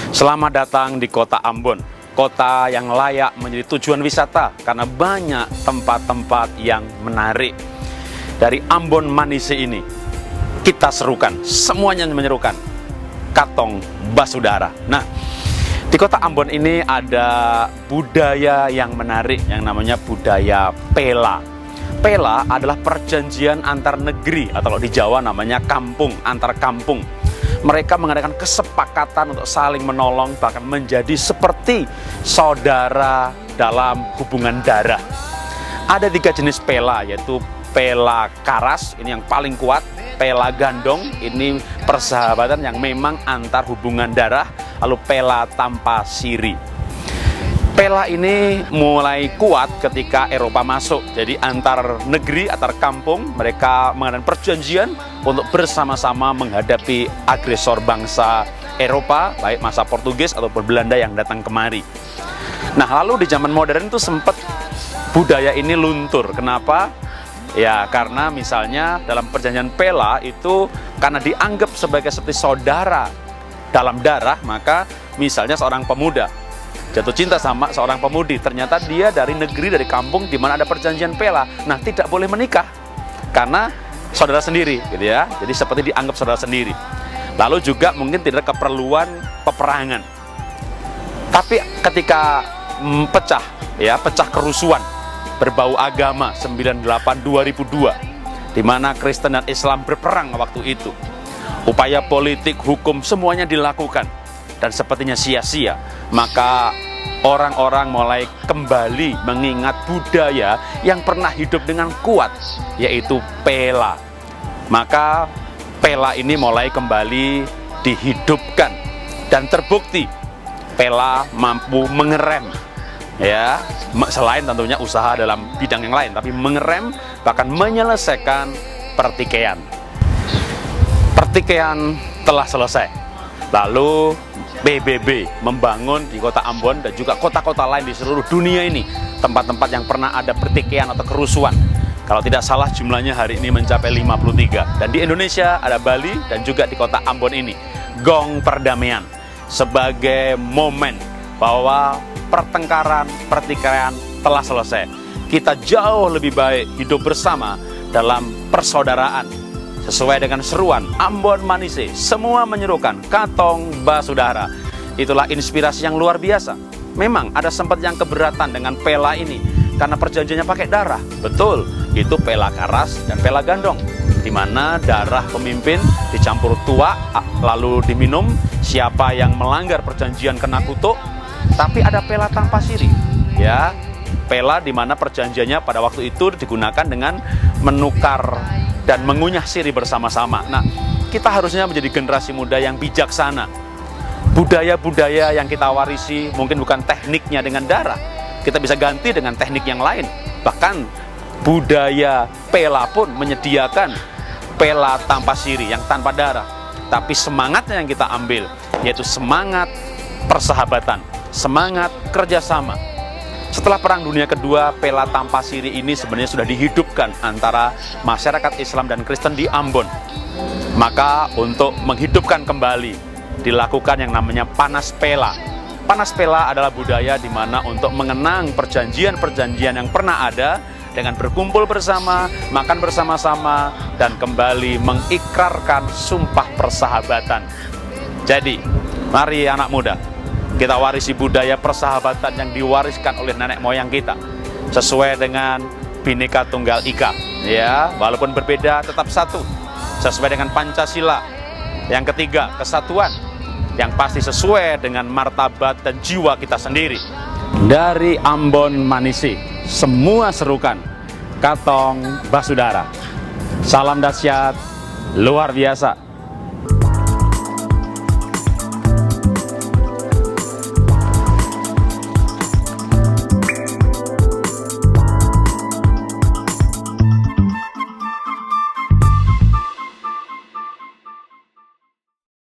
Selamat datang di kota Ambon, kota yang layak menjadi tujuan wisata karena banyak tempat-tempat yang menarik. Dari Ambon Manise ini, kita serukan, semuanya menyerukan, Katong Basudara. Nah, di kota Ambon ini ada budaya yang menarik yang namanya budaya Pela. Pela adalah perjanjian antar negeri, atau kalau di Jawa namanya kampung, antar kampung. Mereka mengadakan kesepakatan untuk saling menolong, bahkan menjadi seperti saudara dalam hubungan darah. Ada 3 jenis pela, yaitu pela karas, ini yang paling kuat, pela gandong, ini persahabatan yang memang antar hubungan darah, lalu pela tanpa siri. Pela ini mulai kuat ketika Eropa masuk. Jadi antar negeri, antar kampung, mereka mengadakan perjanjian untuk bersama-sama menghadapi agresor bangsa Eropa, baik masa Portugis ataupun Belanda yang datang kemari. Nah, lalu di zaman modern itu sempat budaya ini luntur. Kenapa? Ya, karena misalnya dalam perjanjian Pela itu karena dianggap sebagai seperti saudara dalam darah, maka misalnya seorang pemuda jatuh cinta sama seorang pemudi, ternyata dia dari negeri, dari kampung di mana ada perjanjian Pela. Nah, tidak boleh menikah karena saudara sendiri, gitu ya. Jadi seperti dianggap saudara sendiri. Lalu juga mungkin tidak ada keperluan peperangan. Tapi ketika pecah kerusuhan berbau agama 98-2002, di mana Kristen dan Islam berperang waktu itu. Upaya politik, hukum, semuanya dilakukan dan sepertinya sia-sia, maka orang-orang mulai kembali mengingat budaya yang pernah hidup dengan kuat, yaitu Pela. Maka Pela ini mulai kembali dihidupkan dan terbukti Pela mampu mengerem, ya, selain tentunya usaha dalam bidang yang lain, tapi mengerem bahkan menyelesaikan pertikaian. Pertikaian telah selesai. Lalu PBB membangun di kota Ambon dan juga kota-kota lain di seluruh dunia ini tempat-tempat yang pernah ada pertikaian atau kerusuhan. Kalau tidak salah jumlahnya hari ini mencapai 53. Dan di Indonesia ada Bali dan juga di kota Ambon ini. Gong perdamaian sebagai momen bahwa pertengkaran, pertikaian telah selesai. Kita jauh lebih baik hidup bersama dalam persaudaraan. Sesuai dengan seruan Ambon Manise, semua menyerukan Katong Basudara. Itulah inspirasi yang luar biasa. Memang ada sempat yang keberatan dengan Pela ini karena perjanjiannya pakai darah. Betul, itu Pela karas dan Pela gandong, di mana darah pemimpin dicampur tua lalu diminum. Siapa yang melanggar perjanjian kena kutuk. Tapi ada Pela tanpa siri, ya. Pela di mana perjanjiannya pada waktu itu digunakan dengan menukar dan mengunyah siri bersama-sama. Nah, kita harusnya menjadi generasi muda yang bijaksana. Budaya-budaya yang kita warisi mungkin bukan tekniknya dengan darah. Kita bisa ganti dengan teknik yang lain. Bahkan budaya Pela pun menyediakan Pela tanpa siri, yang tanpa darah. Tapi semangatnya yang kita ambil, yaitu semangat persahabatan, semangat kerjasama. Setelah Perang Dunia Kedua, Pela tanpa siri ini sebenarnya sudah dihidupkan antara masyarakat Islam dan Kristen di Ambon. Maka untuk menghidupkan kembali, dilakukan yang namanya Panas Pela. Panas Pela adalah budaya di mana untuk mengenang perjanjian-perjanjian yang pernah ada, dengan berkumpul bersama, makan bersama-sama, dan kembali mengikrarkan sumpah persahabatan. Jadi, mari anak muda, kita warisi budaya persahabatan yang diwariskan oleh nenek moyang kita, sesuai dengan Bhinneka Tunggal Ika, ya, walaupun berbeda tetap satu, sesuai dengan Pancasila. Yang ketiga, kesatuan, yang pasti sesuai dengan martabat dan jiwa kita sendiri. Dari Ambon Manise, semua serukan Katong Basudara. Salam dahsyat luar biasa.